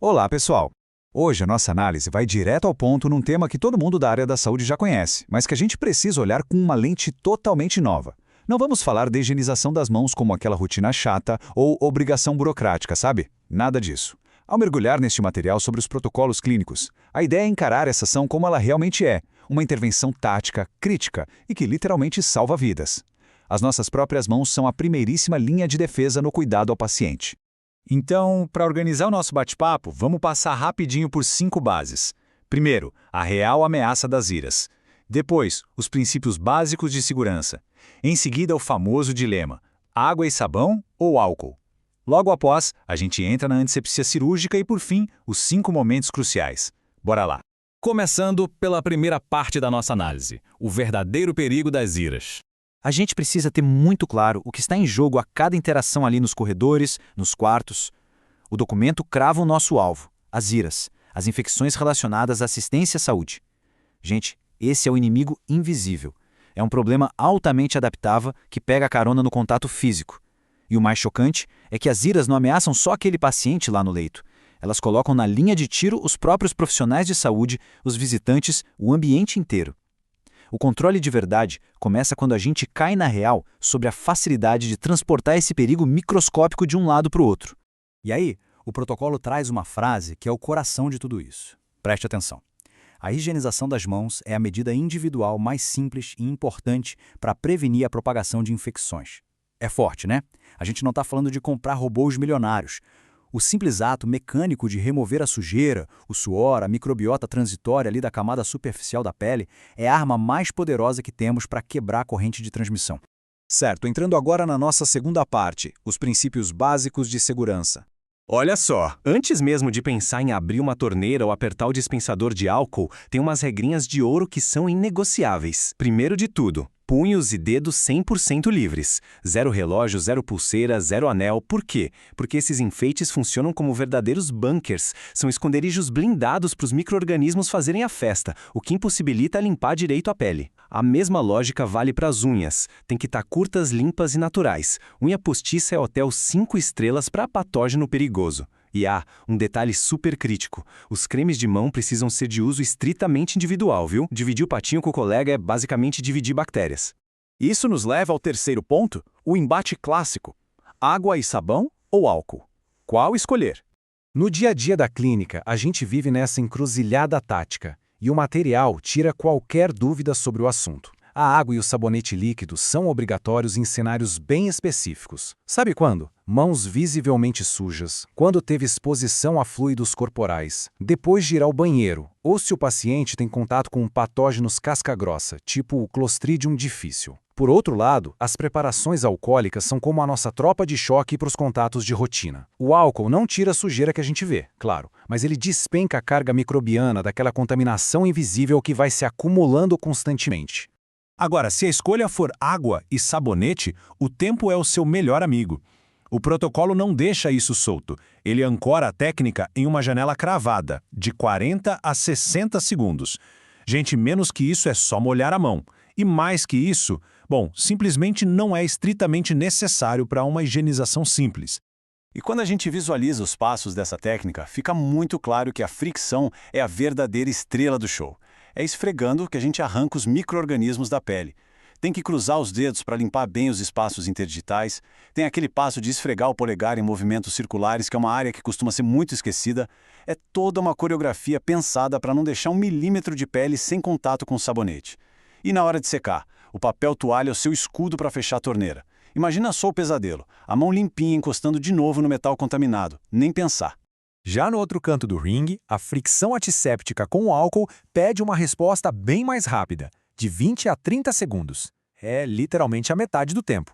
Olá, pessoal! Hoje a nossa análise vai direto ao ponto num tema que todo mundo da área da saúde já conhece, mas que a gente precisa olhar com uma lente totalmente nova. Não vamos falar de higienização das mãos como aquela rotina chata ou obrigação burocrática, sabe? Nada disso. Ao mergulhar neste material sobre os protocolos clínicos, a ideia é encarar essa ação como ela realmente é, uma intervenção tática, crítica e que literalmente salva vidas. As nossas próprias mãos são a primeiríssima linha de defesa no cuidado ao paciente. Então, para organizar o nosso bate-papo, vamos passar rapidinho por 5 bases. Primeiro, a real ameaça das iras. Depois, os princípios básicos de segurança. Em seguida, o famoso dilema: água e sabão ou álcool? Logo após, a gente entra na antisepsia cirúrgica e, por fim, os 5 momentos cruciais. Bora lá! Começando pela primeira parte da nossa análise, o verdadeiro perigo das iras. A gente precisa ter muito claro o que está em jogo a cada interação ali nos corredores, nos quartos. O documento crava o nosso alvo, as iras, as infecções relacionadas à assistência à saúde. Gente, esse é o inimigo invisível. É um problema altamente adaptável que pega carona no contato físico. E o mais chocante é que as iras não ameaçam só aquele paciente lá no leito. Elas colocam na linha de tiro os próprios profissionais de saúde, os visitantes, o ambiente inteiro. O controle de verdade começa quando a gente cai na real sobre a facilidade de transportar esse perigo microscópico de um lado para o outro. E aí, o protocolo traz uma frase que é o coração de tudo isso. Preste atenção. A higienização das mãos é a medida individual mais simples e importante para prevenir a propagação de infecções. É forte, né? A gente não está falando de comprar robôs milionários. O simples ato mecânico de remover a sujeira, o suor, a microbiota transitória ali da camada superficial da pele é a arma mais poderosa que temos para quebrar a corrente de transmissão. Certo, entrando agora na nossa segunda parte, os princípios básicos de segurança. Olha só, antes mesmo de pensar em abrir uma torneira ou apertar o dispensador de álcool, tem umas regrinhas de ouro que são inegociáveis. Primeiro de tudo, punhos e dedos 100% livres. Zero relógio, zero pulseira, zero anel. Por quê? Porque esses enfeites funcionam como verdadeiros bunkers. São esconderijos blindados para os micro-organismos fazerem a festa, o que impossibilita limpar direito a pele. A mesma lógica vale para as unhas. Tem que estar curtas, limpas e naturais. Unha postiça é hotel 5 estrelas para patógeno perigoso. E um detalhe super crítico. Os cremes de mão precisam ser de uso estritamente individual, viu? Dividir o patinho com o colega é basicamente dividir bactérias. Isso nos leva ao terceiro ponto, o embate clássico. Água e sabão ou álcool? Qual escolher? No dia a dia da clínica, a gente vive nessa encruzilhada tática, e o material tira qualquer dúvida sobre o assunto. A água e o sabonete líquido são obrigatórios em cenários bem específicos. Sabe quando? Mãos visivelmente sujas, quando teve exposição a fluidos corporais, depois de ir ao banheiro, ou se o paciente tem contato com patógenos casca-grossa, tipo o Clostridium difficile. Por outro lado, as preparações alcoólicas são como a nossa tropa de choque para os contatos de rotina. O álcool não tira a sujeira que a gente vê, claro, mas ele despenca a carga microbiana daquela contaminação invisível que vai se acumulando constantemente. Agora, se a escolha for água e sabonete, o tempo é o seu melhor amigo. O protocolo não deixa isso solto. Ele ancora a técnica em uma janela cravada, de 40 a 60 segundos. Gente, menos que isso é só molhar a mão. E mais que isso, simplesmente não é estritamente necessário para uma higienização simples. E quando a gente visualiza os passos dessa técnica, fica muito claro que a fricção é a verdadeira estrela do show. É esfregando que a gente arranca os micro-organismos da pele. Tem que cruzar os dedos para limpar bem os espaços interdigitais. Tem aquele passo de esfregar o polegar em movimentos circulares, que é uma área que costuma ser muito esquecida. É toda uma coreografia pensada para não deixar 1 milímetro de pele sem contato com o sabonete. E na hora de secar, o papel toalha é o seu escudo para fechar a torneira. Imagina só o pesadelo, a mão limpinha encostando de novo no metal contaminado. Nem pensar. Já no outro canto do ringue, a fricção antisséptica com o álcool pede uma resposta bem mais rápida, de 20 a 30 segundos. É literalmente a metade do tempo.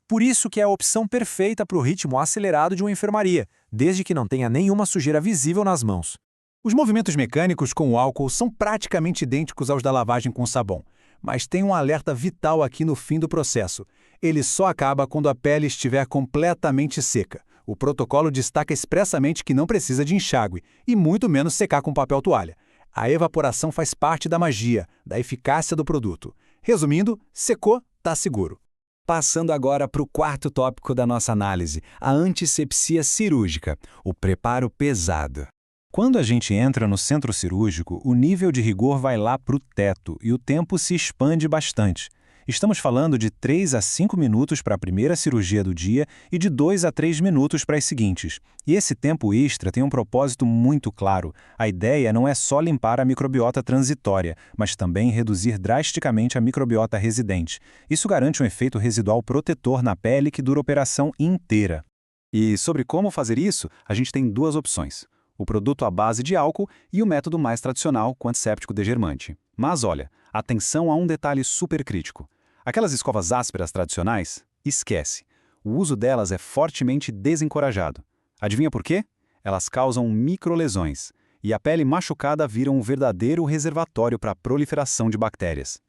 Por isso que é a opção perfeita para o ritmo acelerado de uma enfermaria, desde que não tenha nenhuma sujeira visível nas mãos. Os movimentos mecânicos com o álcool são praticamente idênticos aos da lavagem com sabão, mas tem um alerta vital aqui no fim do processo. Ele só acaba quando a pele estiver completamente seca. O protocolo destaca expressamente que não precisa de enxágue, e muito menos secar com papel toalha. A evaporação faz parte da magia, da eficácia do produto. Resumindo, secou, tá seguro. Passando agora para o quarto tópico da nossa análise, a antisepsia cirúrgica, o preparo pesado. Quando a gente entra no centro cirúrgico, o nível de rigor vai lá para o teto e o tempo se expande bastante. Estamos falando de 3 a 5 minutos para a primeira cirurgia do dia e de 2 a 3 minutos para as seguintes. E esse tempo extra tem um propósito muito claro. A ideia não é só limpar a microbiota transitória, mas também reduzir drasticamente a microbiota residente. Isso garante um efeito residual protetor na pele que dura a operação inteira. E sobre como fazer isso, a gente tem duas opções: o produto à base de álcool e o método mais tradicional com antisséptico degermante. Mas olha, atenção a um detalhe super crítico. Aquelas escovas ásperas tradicionais, esquece. O uso delas é fortemente desencorajado. Adivinha por quê? Elas causam microlesões, e a pele machucada vira um verdadeiro reservatório para a proliferação de bactérias.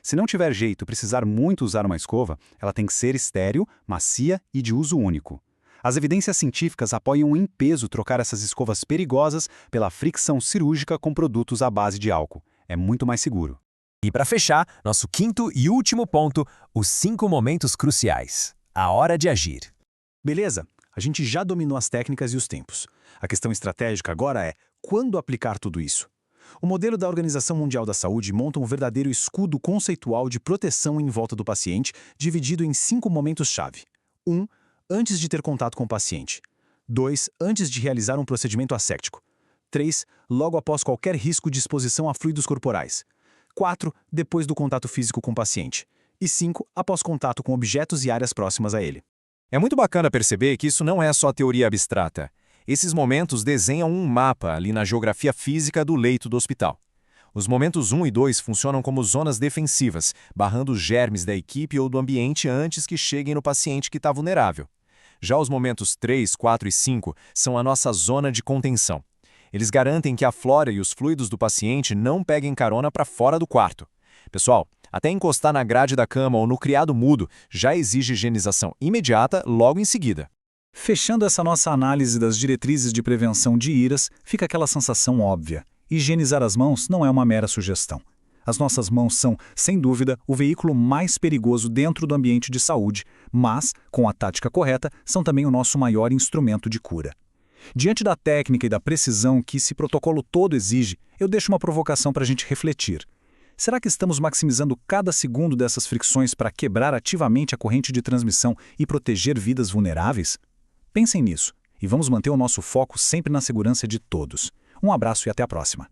Se não tiver jeito e precisar muito usar uma escova, ela tem que ser estéril, macia e de uso único. As evidências científicas apoiam em peso trocar essas escovas perigosas pela fricção cirúrgica com produtos à base de álcool. É muito mais seguro. E para fechar, nosso quinto e último ponto, os 5 momentos cruciais. A hora de agir. Beleza, a gente já dominou as técnicas e os tempos. A questão estratégica agora é quando aplicar tudo isso. O modelo da Organização Mundial da Saúde monta um verdadeiro escudo conceitual de proteção em volta do paciente, dividido em 5 momentos-chave. 1. Antes de ter contato com o paciente. 2. Antes de realizar um procedimento asséptico. 3. Logo após qualquer risco de exposição a fluidos corporais. 4. Depois do contato físico com o paciente. E 5. Após contato com objetos e áreas próximas a ele. É muito bacana perceber que isso não é só teoria abstrata. Esses momentos desenham um mapa ali na geografia física do leito do hospital. Os momentos 1 e 2 funcionam como zonas defensivas, barrando os germes da equipe ou do ambiente antes que cheguem no paciente que está vulnerável. Já os momentos 3, 4 e 5 são a nossa zona de contenção. Eles garantem que a flora e os fluidos do paciente não peguem carona para fora do quarto. Pessoal, até encostar na grade da cama ou no criado mudo já exige higienização imediata logo em seguida. Fechando essa nossa análise das diretrizes de prevenção de IRAS, fica aquela sensação óbvia. Higienizar as mãos não é uma mera sugestão. As nossas mãos são, sem dúvida, o veículo mais perigoso dentro do ambiente de saúde, mas, com a tática correta, são também o nosso maior instrumento de cura. Diante da técnica e da precisão que esse protocolo todo exige, eu deixo uma provocação para a gente refletir. Será que estamos maximizando cada segundo dessas fricções para quebrar ativamente a corrente de transmissão e proteger vidas vulneráveis? Pensem nisso, e vamos manter o nosso foco sempre na segurança de todos. Um abraço e até a próxima.